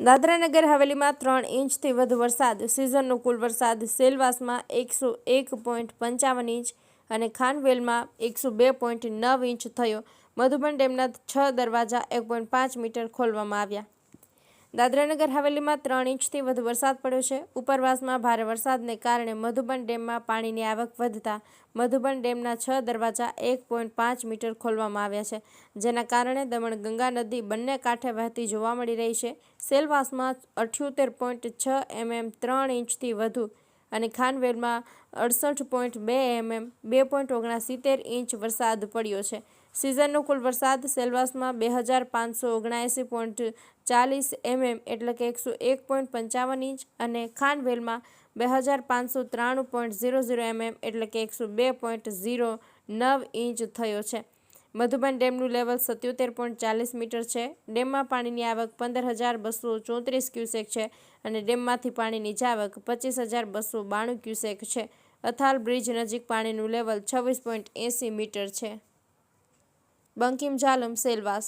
દાદરાનગર હવેલીમાં 3 ઇંચથી વધુ વરસાદ. સિઝનનો કુલ વરસાદ સેલવાસમાં 101.55 ઇંચ અને ખાનવેલમાં 102.9 ઇંચ થયો. મધુબન ડેમના 6 દરવાજા 1.5 મીટર ખોલવામાં આવ્યા. દાદરાનગર હવેલીમાં 3 ઇંચથી વધુ વરસાદ પડ્યો છે. ઉપરવાસમાં ભારે વરસાદને કારણે મધુબન ડેમમાં પાણીની આવક વધતા મધુબન ડેમના 6 દરવાજા 1.5 મીટર ખોલવામાં આવ્યા છે, જેના કારણે દમણગંગા નદી બંને કાંઠે વહેતી જોવા મળી રહી છે. સેલવાસમાં 78.6 mm 3 ઇંચથી વધુ અને ખાનવેલમાં 68.2 mm 2.69 ઇંચ વરસાદ પડ્યો છે. સિઝનનો કુલ વરસાદ સેલવાસમાં 2579.40 mm એટલે કે 101.55 ઇંચ અને ખાનવેલમાં 2593.00 mm એટલે કે 102.09 ઇંચ થયો છે. મધુબન ડેમનું લેવલ 77.40 મીટર છે. ડેમમાં પાણીની આવક 15,234 ક્યુસેક છે અને ડેમમાંથી પાણીની જાવક 25,292 ક્યુસેક છે. અથાલ બ્રિજ નજીક પાણીનું લેવલ 26.80 મીટર છે. બંકિમ જાલમ, સેલવાસ.